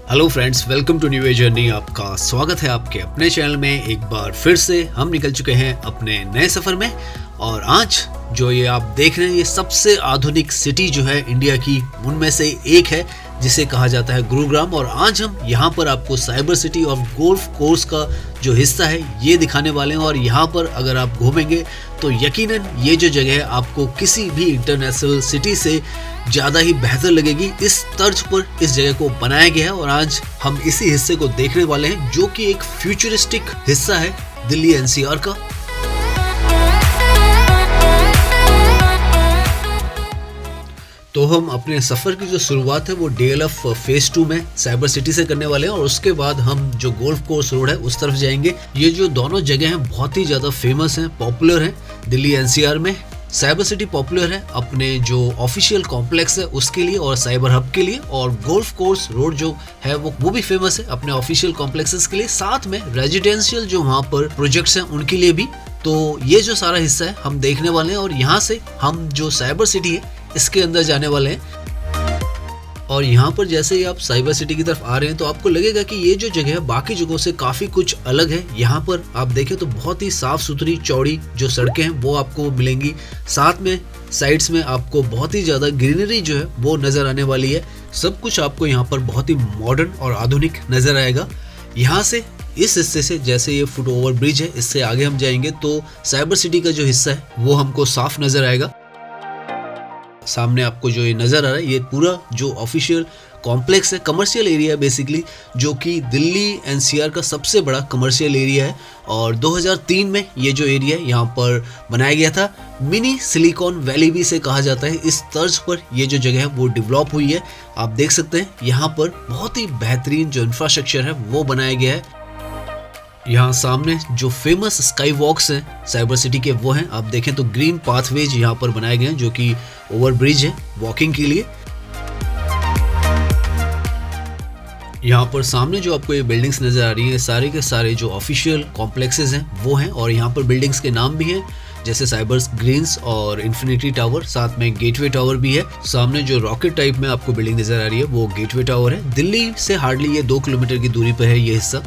Hello friends, welcome to new a journey. आपका स्वागत है आपके अपने चैनल में। एक बार फिर से हम निकल चुके हैं अपने नए सफ़र में। और आज जो ये आप देख रहे हैं, ये सबसे आधुनिक सिटी जो है इंडिया की, उनमें से एक है जिसे कहा जाता है गुरुग्राम। और आज हम यहाँ पर आपको साइबर सिटी और गोल्फ कोर्स का जो हिस्सा है ये दिखाने वाले हैं। और यहाँ पर अगर आप घूमेंगे तो यकीनन ये जो जगह है आपको किसी भी इंटरनेशनल सिटी से ज़्यादा ही बेहतर लगेगी। इस तर्ज पर इस जगह को बनाया गया है और आज हम इसी हिस्से को देखने वाले हैं जो कि एक फ्यूचरिस्टिक हिस्सा है दिल्ली एनसीआर का। तो हम अपने सफ़र की जो शुरुआत है वो DLF फेज 2 में साइबर सिटी से करने वाले हैं और उसके बाद हम जो गोल्फ कोर्स रोड है उस तरफ जाएंगे। ये जो दोनों जगह हैं बहुत ही ज़्यादा फेमस हैं, पॉपुलर हैं दिल्ली एनसीआर में। साइबर सिटी पॉपुलर है अपने जो ऑफिशियल कॉम्प्लेक्स है उसके लिए और साइबर हब के लिए, और गोल्फ कोर्स रोड जो है वो भी फेमस है अपने ऑफिशियल कॉम्प्लेक्सेस के लिए, साथ में रेजिडेंशियल जो वहाँ पर प्रोजेक्ट्स हैं उनके लिए भी। तो ये जो सारा हिस्सा है हम देखने वाले हैं और यहाँ से हम जो साइबर सिटी है इसके अंदर जाने वाले हैं। और यहाँ पर जैसे ही आप साइबर सिटी की तरफ आ रहे हैं तो आपको लगेगा कि ये जो जगह है बाकी जगहों से काफ़ी कुछ अलग है। यहाँ पर आप देखें तो बहुत ही साफ़ सुथरी चौड़ी जो सड़कें हैं वो आपको मिलेंगी, साथ में साइड्स में आपको बहुत ही ज़्यादा ग्रीनरी जो है वो नज़र आने वाली है। सब कुछ आपको यहाँ पर बहुत ही मॉडर्न और आधुनिक नज़र आएगा। यहाँ से इस हिस्से से जैसे ये फुट ओवर ब्रिज है इससे आगे हम जाएंगे तो साइबर सिटी का जो हिस्सा है वो हमको साफ नज़र आएगा। सामने आपको जो ये नज़र आ रहा है ये पूरा जो ऑफिशियल कॉम्प्लेक्स है, कमर्शियल एरिया है बेसिकली, जो कि दिल्ली एनसीआर का सबसे बड़ा कमर्शियल एरिया है। और 2003 में ये जो एरिया है यहाँ पर बनाया गया था। मिनी सिलिकॉन वैली भी इसे कहा जाता है। इस तर्ज पर ये जो जगह है वो डेवलप हुई है। आप देख सकते हैं यहाँ पर बहुत ही बेहतरीन जो इंफ्रास्ट्रक्चर है वो बनाया गया है। यहाँ सामने जो फेमस स्काई वॉक्स हैं साइबर सिटी के वो हैं। आप देखें तो ग्रीन पाथवेज यहाँ पर बनाए गए हैं जो कि ओवर ब्रिज है वॉकिंग के लिए। यहाँ पर सामने जो आपको ये बिल्डिंग्स नज़र आ रही हैं सारे के सारे जो ऑफिशियल कॉम्प्लेक्सेस हैं वो हैं। और यहाँ पर बिल्डिंग्स के नाम भी हैं जैसे साइबर्स ग्रीन्स और इन्फिनिटी टावर, साथ में गेटवे टावर भी है। सामने जो रॉकेट टाइप में आपको बिल्डिंग नज़र आ रही है वो गेटवे टावर है। दिल्ली से हार्डली ये 2 किलोमीटर की दूरी पर है ये हिस्सा।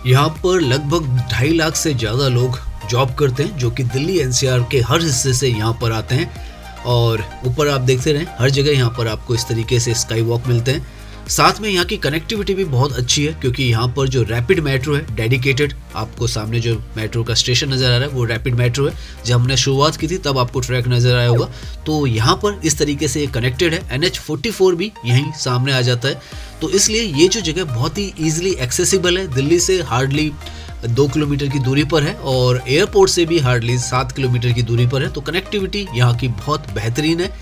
यहाँ पर लगभग 2.5 लाख से ज़्यादा लोग जॉब करते हैं जो कि दिल्ली एनसीआर के हर हिस्से से यहाँ पर आते हैं। और ऊपर आप देखते रहें हर जगह यहाँ पर आपको इस तरीके से स्काई वॉक मिलते हैं। साथ में यहाँ की कनेक्टिविटी भी बहुत अच्छी है क्योंकि यहाँ पर जो रैपिड मेट्रो है डेडिकेटेड, आपको सामने जो मेट्रो का स्टेशन नज़र आ रहा है वो रैपिड मेट्रो है। जब हमने शुरुआत की थी तब आपको ट्रैक नज़र आया होगा। तो यहाँ पर इस तरीके से कनेक्टेड है। NH44 भी यहीं सामने आ जाता है। तो इसलिए ये जो जगह बहुत ही ईजिली एक्सेसिबल है। दिल्ली से हार्डली 2 किलोमीटर की दूरी पर है और एयरपोर्ट से भी हार्डली 7 किलोमीटर की दूरी पर है। तो कनेक्टिविटी यहाँ की बहुत बेहतरीन है।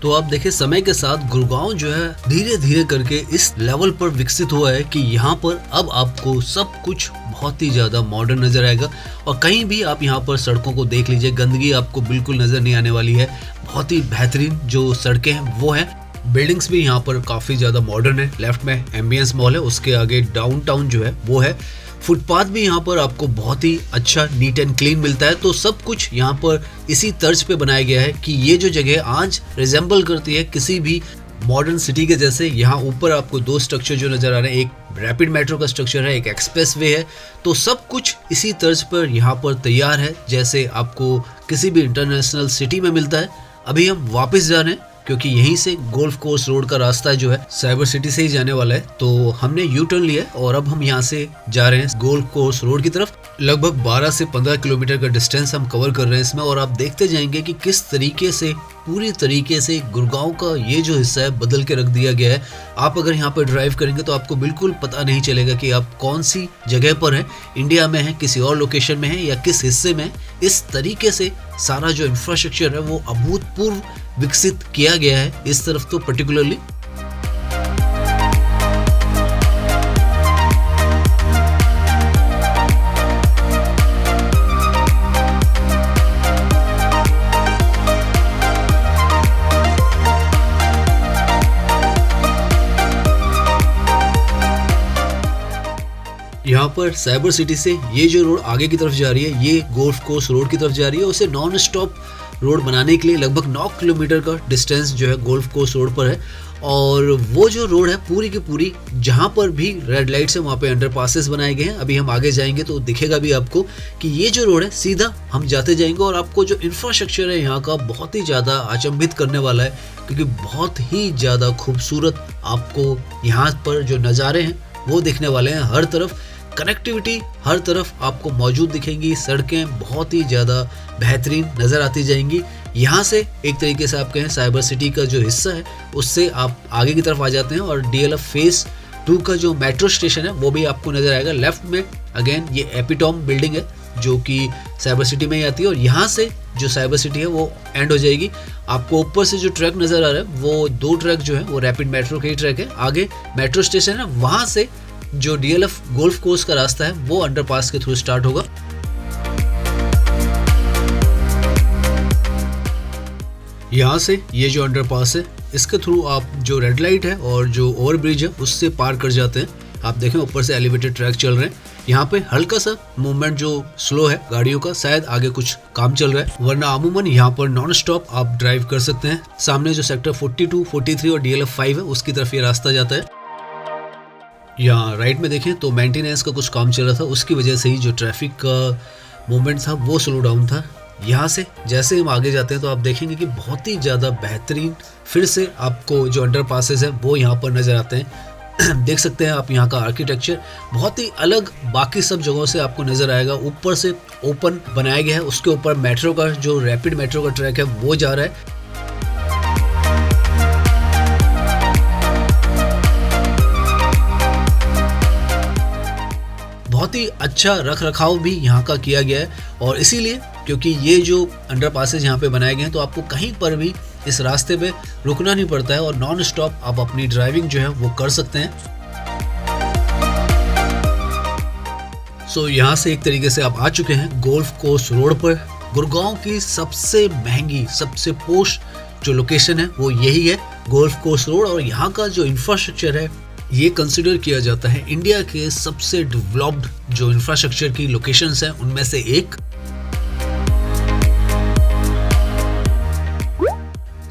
तो आप देखें समय के साथ गुड़गांव जो है धीरे धीरे करके इस लेवल पर विकसित हुआ है कि यहाँ पर अब आपको सब कुछ बहुत ही ज़्यादा मॉडर्न नज़र आएगा। और कहीं भी आप यहाँ पर सड़कों को देख लीजिए, गंदगी आपको बिल्कुल नज़र नहीं आने वाली है। बहुत ही बेहतरीन जो सड़कें हैं वो हैं। बिल्डिंग्स भी यहाँ पर काफ़ी ज़्यादा मॉडर्न है। लेफ्ट में एम्बियंस मॉल है, उसके आगे डाउनटाउन जो है वो है। फुटपाथ भी यहाँ पर आपको बहुत ही अच्छा नीट एंड क्लीन मिलता है। तो सब कुछ यहाँ पर इसी तर्ज पे बनाया गया है कि ये जो जगह आज रिजेंबल करती है किसी भी मॉडर्न सिटी के जैसे। यहाँ ऊपर आपको 2 स्ट्रक्चर जो नज़र आ रहे हैं, एक रैपिड मेट्रो का स्ट्रक्चर है, एक एक्सप्रेस वे है। तो सब कुछ इसी तर्ज पर यहाँ पर तैयार है जैसे आपको किसी भी इंटरनेशनल सिटी में मिलता है। अभी हम वापस जा रहे हैं क्योंकि यहीं से गोल्फ कोर्स रोड का रास्ता जो है साइबर सिटी से ही जाने वाला है। तो हमने यू टर्न लिया और अब हम यहाँ से जा रहे हैं गोल्फ कोर्स रोड की तरफ। लगभग 12 से 15 किलोमीटर का डिस्टेंस हम कवर कर रहे हैं इसमें। और आप देखते जाएंगे कि किस तरीके से पूरी तरीके से गुड़गांव का ये जो हिस्सा है बदल के रख दिया गया है। आप अगर यहाँ पर ड्राइव करेंगे तो आपको बिल्कुल पता नहीं चलेगा कि आप कौन सी जगह पर हैं, इंडिया में हैं, किसी और लोकेशन में हैं या किस हिस्से में। इस तरीके से सारा जो इंफ्रास्ट्रक्चर है वो अभूतपूर्व विकसित किया गया है इस तरफ तो पर्टिकुलरली। यहाँ पर साइबर सिटी से ये जो रोड आगे की तरफ जा रही है, ये गोल्फ कोर्स रोड की तरफ जा रही है। उसे नॉन स्टॉप रोड बनाने के लिए लगभग 9 किलोमीटर का डिस्टेंस जो है गोल्फ कोर्स रोड पर है। और वो जो रोड है पूरी की पूरी, जहाँ पर भी रेड लाइट्स है वहाँ पे अंडरपासेस बनाए गए हैं। अभी हम आगे जाएंगे तो दिखेगा भी आपको कि ये जो रोड है सीधा हम जाते जाएंगे और आपको जो इंफ्रास्ट्रक्चर है यहाँ का बहुत ही ज़्यादा अचंभित करने वाला है, क्योंकि बहुत ही ज़्यादा खूबसूरत आपको यहाँ पर जो नज़ारे हैं वो दिखने वाले हैं। हर तरफ कनेक्टिविटी हर तरफ आपको मौजूद दिखेंगी, सड़कें बहुत ही ज़्यादा बेहतरीन नज़र आती जाएंगी। यहाँ से एक तरीके से आप कहें साइबर सिटी का जो हिस्सा है उससे आप आगे की तरफ आ जाते हैं और DLF फेज 2 का जो मेट्रो स्टेशन है वो भी आपको नज़र आएगा। लेफ्ट में अगेन ये एपिटॉम बिल्डिंग है जो कि साइबर सिटी में ही आती है और यहाँ से जो साइबर सिटी है वो एंड हो जाएगी। आपको ऊपर से जो ट्रैक नज़र आ रहा है वो 2 ट्रैक जो है वो रैपिड मेट्रो के ही ट्रैक है। आगे मेट्रो स्टेशन है, वहाँ से जो DLF गोल्फ कोर्स का रास्ता है वो अंडरपास के थ्रू स्टार्ट होगा। यहाँ से ये जो अंडरपास है इसके थ्रू आप जो रेड लाइट है और जो ओवरब्रिज है उससे पार कर जाते हैं। आप देखें ऊपर से एलिवेटेड ट्रैक चल रहे हैं। यहाँ पे हल्का सा मूवमेंट जो स्लो है गाड़ियों का, शायद आगे कुछ काम चल रहा है, वरना अमूमन यहाँ पर नॉन स्टॉप आप ड्राइव कर सकते हैं। सामने जो सेक्टर 42, 43 और DLF 5 है उसकी तरफ ये रास्ता जाता है। यहाँ राइट में देखें तो मेंटेनेंस का कुछ काम चल रहा था, उसकी वजह से ही जो ट्रैफिक का मूवमेंट था वो स्लो डाउन था। यहाँ से जैसे हम आगे जाते हैं तो आप देखेंगे कि बहुत ही ज़्यादा बेहतरीन फिर से आपको जो अंडरपासेस है वो यहाँ पर नज़र आते हैं। देख सकते हैं आप यहाँ का आर्किटेक्चर बहुत ही अलग बाकी सब जगहों से आपको नज़र आएगा। ऊपर से ओपन बनाया गया है, उसके ऊपर मेट्रो का जो रैपिड मेट्रो का ट्रैक है वो जा रहा है। बहुत ही अच्छा रख रखाव भी यहाँ का किया गया है और इसीलिए क्योंकि ये जो अंडरपासेस यहाँ पे बनाए गए हैं तो आपको कहीं पर भी इस रास्ते पे रुकना नहीं पड़ता है और नॉन स्टॉप आप अपनी ड्राइविंग जो है वो कर सकते हैं। सो यहाँ से एक तरीके से आप आ चुके हैं गोल्फ कोर्स रोड पर। गुड़गांव की सबसे महंगी सबसे पोश जो लोकेशन है वो यही है गोल्फ कोर्स रोड और यहाँ का जो इंफ्रास्ट्रक्चर है ये कंसिडर किया जाता है इंडिया के सबसे डेवलप्ड जो इंफ्रास्ट्रक्चर की लोकेशंस हैं उनमें से एक।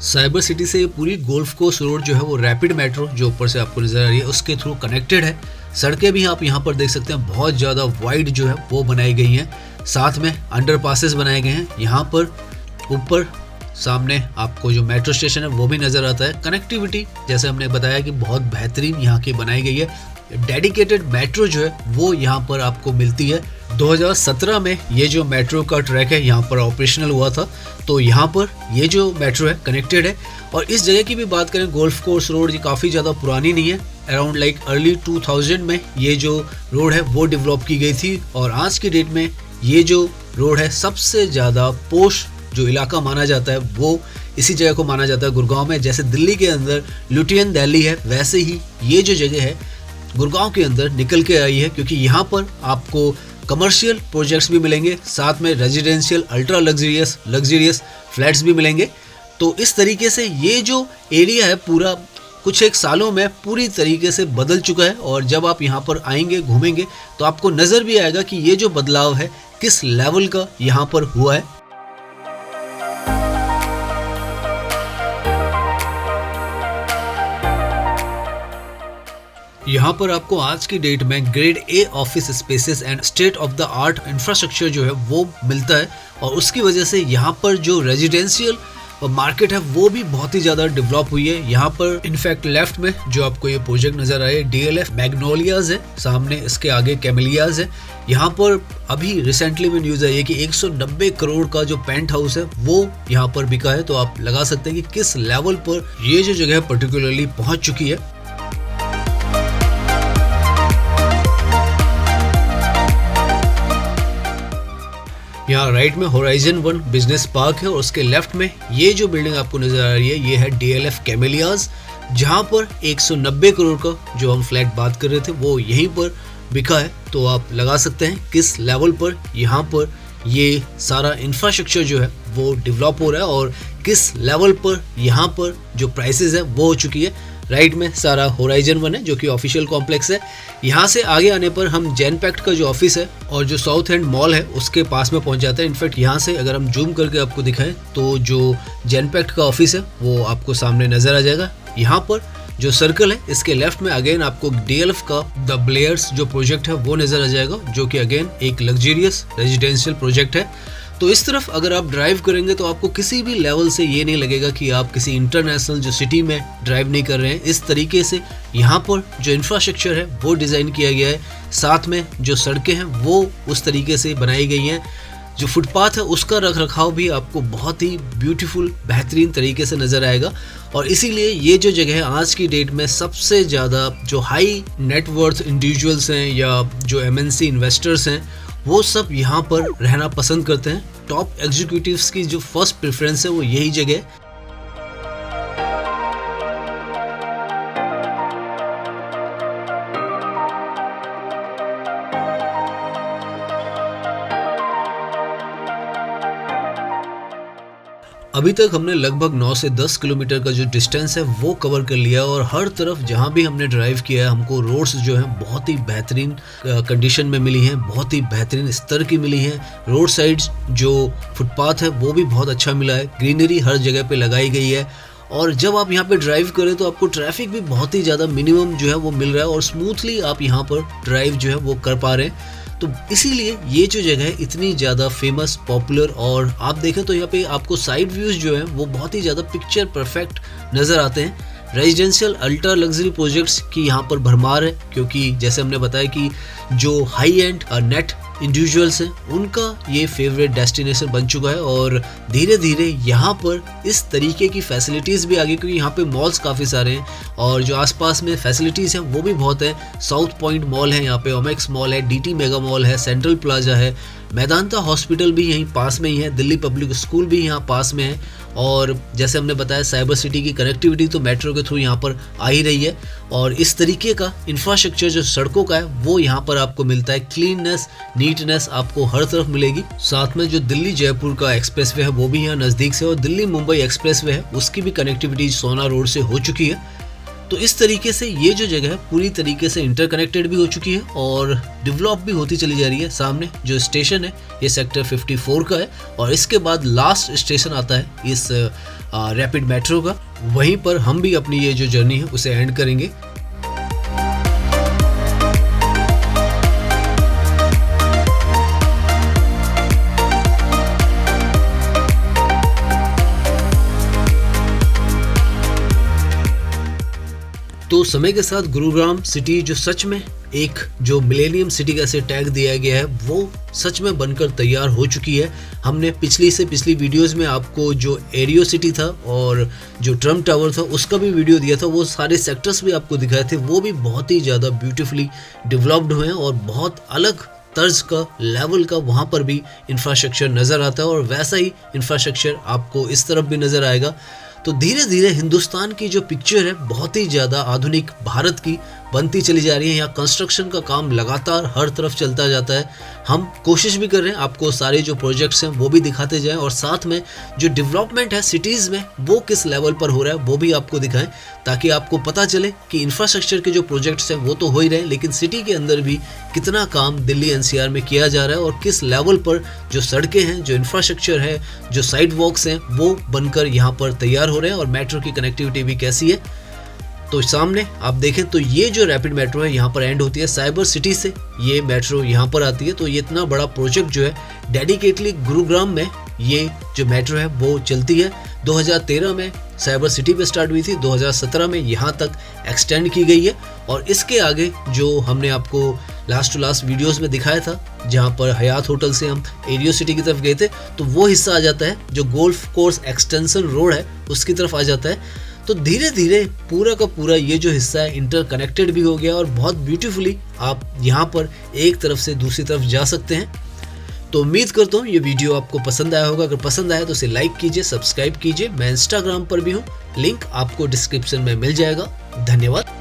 साइबर सिटी से ये पूरी गोल्फ कोर्स रोड जो है वो रैपिड मेट्रो जो ऊपर से आपको नजर आ रही है उसके थ्रू कनेक्टेड है। सड़कें भी आप यहाँ पर देख सकते हैं बहुत ज़्यादा वाइड जो है वो बनाई गई हैं, साथ में अंडरपासेस बनाए गए हैं। यहाँ पर ऊपर सामने आपको जो मेट्रो स्टेशन है वो भी नज़र आता है। कनेक्टिविटी जैसे हमने बताया कि बहुत बेहतरीन यहाँ की बनाई गई है। डेडिकेटेड मेट्रो जो है वो यहाँ पर आपको मिलती है। 2017 में ये जो मेट्रो का ट्रैक है यहाँ पर ऑपरेशनल हुआ था, तो यहाँ पर ये जो मेट्रो है कनेक्टेड है। और इस जगह की भी बात करें गोल्फ कोर्स रोड, ये काफ़ी ज़्यादा पुरानी नहीं है। अराउंड लाइक अर्ली 2000 में ये जो रोड है वो डेवलप की गई थी और आज की डेट में ये जो रोड है सबसे ज़्यादा पोश जो इलाका माना जाता है वो इसी जगह को माना जाता है गुड़गांव में। जैसे दिल्ली के अंदर लुटियन दिल्ली है, वैसे ही ये जो जगह है गुड़गांव के अंदर निकल के आई है, क्योंकि यहाँ पर आपको कमर्शियल प्रोजेक्ट्स भी मिलेंगे, साथ में रेजिडेंशियल अल्ट्रा लग्जरियस फ्लैट्स भी मिलेंगे। तो इस तरीके से ये जो एरिया है पूरा कुछ एक सालों में पूरी तरीके से बदल चुका है। और जब आप यहाँ पर आएंगे घूमेंगे तो आपको नज़र भी आएगा कि ये जो बदलाव है किस लेवल का यहाँ पर हुआ है। यहाँ पर आपको आज की डेट में grade A office spaces and state of the art infrastructure जो है वो मिलता है और उसकी वजह से यहाँ पर जो रेजिडेंशियल मार्केट है वो भी बहुत ही ज़्यादा डेवलप हुई है। यहाँ पर इनफैक्ट लेफ्ट में जो आपको ये प्रोजेक्ट नज़र आए DLF मैग्नोलियाज है, सामने इसके आगे कैमेलियाज है। यहाँ पर अभी रिसेंटली में न्यूज़ आई है कि 190 करोड़ का जो पेंट हाउस है वो यहाँ पर बिका है। तो आप लगा सकते हैं कि किस लेवल पर ये जो जगह पर्टिकुलरली पहुँच चुकी है। यहाँ राइट में होराइजन 1 बिजनेस पार्क है और उसके लेफ्ट में ये जो बिल्डिंग आपको नजर आ रही है ये है DLF कैमेलियाज, जहाँ पर 190 करोड़ का जो हम फ्लैट बात कर रहे थे वो यहीं पर बिका है। तो आप लगा सकते हैं किस लेवल पर यहाँ पर ये सारा इंफ्रास्ट्रक्चर जो है वो डेवलप हो रहा है और किस लेवल पर यहाँ पर जो प्राइसेस है वो हो चुकी है। राइट में सारा होराइजन 1 है जो कि ऑफिशियल कॉम्प्लेक्स है। यहाँ से आगे आने पर हम जेनपैक्ट का जो ऑफिस है और जो साउथ एंड मॉल है उसके पास में पहुँच जाते हैं। इनफैक्ट यहाँ से अगर हम जूम करके आपको दिखाएं तो जो जेनपैक्ट का ऑफिस है वो आपको सामने नजर आ जाएगा। यहाँ पर जो सर्कल है इसके लेफ्ट में अगेन आपको DLF का द ब्लेयर्स जो प्रोजेक्ट है वो नजर आ जाएगा, जो कि अगेन एक लग्जरियस रेजिडेंशियल प्रोजेक्ट है। तो इस तरफ अगर आप ड्राइव करेंगे तो आपको किसी भी लेवल से ये नहीं लगेगा कि आप किसी इंटरनेशनल जो सिटी में ड्राइव नहीं कर रहे हैं। इस तरीके से यहाँ पर जो इंफ्रास्ट्रक्चर है वो डिज़ाइन किया गया है, साथ में जो सड़कें हैं वो उस तरीके से बनाई गई हैं। जो फुटपाथ है उसका रख रखाव भी आपको बहुत ही ब्यूटीफुल बेहतरीन तरीके से नज़र आएगा। और इसीलिए ये जो जगह है आज की डेट में सबसे ज़्यादा जो हाई नेटवर्थ इंडिविजुअल्स हैं या जो MNC इन्वेस्टर्स हैं वो सब यहाँ पर रहना पसंद करते हैं। टॉप एग्जीक्यूटिव्स की जो फर्स्ट प्रेफरेंस है वो यही जगह है। अभी तक हमने लगभग 9 से 10 किलोमीटर का जो डिस्टेंस है वो कवर कर लिया और हर तरफ जहाँ भी हमने ड्राइव किया है हमको रोड्स जो हैं बहुत ही बेहतरीन कंडीशन में मिली हैं, बहुत ही बेहतरीन स्तर की मिली हैं। रोड साइड्स जो फुटपाथ है वो भी बहुत अच्छा मिला है, ग्रीनरी हर जगह पे लगाई गई है। और जब आप यहाँ पे ड्राइव करें तो आपको ट्रैफिक भी बहुत ही ज़्यादा मिनिमम जो है वो मिल रहा है और स्मूथली आप यहाँ पर ड्राइव जो है वो कर पा रहे हैं। तो इसीलिए ये जो जगह है इतनी ज़्यादा फेमस पॉपुलर, और आप देखें तो यहाँ पे आपको साइड व्यूज़ जो है वो बहुत ही ज़्यादा पिक्चर परफेक्ट नज़र आते हैं। रेजिडेंशियल अल्ट्रा लग्जरी प्रोजेक्ट्स की यहाँ पर भरमार है, क्योंकि जैसे हमने बताया कि जो हाई एंड नेट इंडिविजुअल्स हैं उनका ये फेवरेट डेस्टिनेशन बन चुका है। और धीरे धीरे यहाँ पर इस तरीके की फैसिलिटीज़ भी आ गई, क्योंकि यहाँ पे मॉल्स काफ़ी सारे हैं और जो आसपास में फैसिलिटीज़ हैं वो भी बहुत हैं। साउथ पॉइंट मॉल है, यहाँ पे ओमेक्स मॉल है, DT मेगा मॉल है, सेंट्रल प्लाजा है, मेदांता हॉस्पिटल भी यहीं पास में ही है, दिल्ली पब्लिक स्कूल भी यहाँ पास में है। और जैसे हमने बताया साइबर सिटी की कनेक्टिविटी तो मेट्रो के थ्रू यहाँ पर आ ही रही है। और इस तरीके का इंफ्रास्ट्रक्चर जो सड़कों का है वो यहाँ पर आपको मिलता है। क्लीननेस, नीटनेस आपको हर तरफ मिलेगी। साथ में जो दिल्ली जयपुर का एक्सप्रेसवे है वो भी यहाँ नज़दीक से, और दिल्ली मुंबई एक्सप्रेसवे है उसकी भी कनेक्टिविटी सोना रोड से हो चुकी है। तो इस तरीके से ये जो जगह है पूरी तरीके से इंटरकनेक्टेड भी हो चुकी है और डेवलप भी होती चली जा रही है। सामने जो स्टेशन है ये सेक्टर 54 का है और इसके बाद लास्ट स्टेशन आता है इस रैपिड मेट्रो का। वहीं पर हम भी अपनी ये जो जर्नी है उसे एंड करेंगे। तो समय के साथ गुरुग्राम सिटी जो सच में एक जो मिलेनियम सिटी का से टैग दिया गया है वो सच में बनकर तैयार हो चुकी है। हमने पिछली वीडियोस में आपको जो एरियो सिटी था और जो ट्रम्प टावर था उसका भी वीडियो दिया था, वो सारे सेक्टर्स भी आपको दिखाए थे, वो भी बहुत ही ज़्यादा ब्यूटीफुली डेवलप्ड हुए हैं और बहुत अलग तर्ज का लेवल का वहाँ पर भी इंफ्रास्ट्रक्चर नज़र आता है और वैसा ही इंफ्रास्ट्रक्चर आपको इस तरफ भी नज़र आएगा। तो धीरे धीरे हिंदुस्तान की जो पिक्चर है बहुत ही ज़्यादा आधुनिक भारत की बनती चली जा रही है। यहाँ कंस्ट्रक्शन का काम लगातार हर तरफ चलता जाता है। हम कोशिश भी कर रहे हैं आपको सारे जो प्रोजेक्ट्स हैं वो भी दिखाते जाएं और साथ में जो डेवलपमेंट है सिटीज़ में वो किस लेवल पर हो रहा है वो भी आपको दिखाएं, ताकि आपको पता चले कि इंफ्रास्ट्रक्चर के जो प्रोजेक्ट्स हैं वो तो हो ही रहे हैं, लेकिन सिटी के अंदर भी कितना काम दिल्ली NCR में किया जा रहा है और किस लेवल पर जो सड़कें हैं, जो इंफ्रास्ट्रक्चर है, जो साइड वॉक्स हैं वो बनकर यहाँ पर तैयार हो रहे हैं और मेट्रो की कनेक्टिविटी भी कैसी है। तो सामने आप देखें तो ये जो रैपिड मेट्रो है यहाँ पर एंड होती है, साइबर सिटी से ये मेट्रो यहाँ पर आती है। तो ये इतना बड़ा प्रोजेक्ट जो है डेडिकेटली गुरुग्राम में ये जो मेट्रो है वो चलती है। 2013 में साइबर सिटी पे स्टार्ट हुई थी, 2017 में यहाँ तक एक्सटेंड की गई है और इसके आगे जो हमने आपको लास्ट टू लास्ट वीडियोस में दिखाया था जहाँ पर हयात होटल से हम एरियो सिटी की तरफ गए थे, तो वो हिस्सा आ जाता है जो गोल्फ कोर्स एक्सटेंशन रोड है उसकी तरफ आ जाता है। तो धीरे धीरे पूरा का पूरा ये जो हिस्सा है इंटरकनेक्टेड भी हो गया और बहुत ब्यूटीफुली आप यहाँ पर एक तरफ से दूसरी तरफ जा सकते हैं। तो उम्मीद करता हूँ ये वीडियो आपको पसंद आया होगा। अगर पसंद आया तो इसे लाइक कीजिए, सब्सक्राइब कीजिए। मैं इंस्टाग्राम पर भी हूँ, लिंक आपको डिस्क्रिप्शन में मिल जाएगा। धन्यवाद।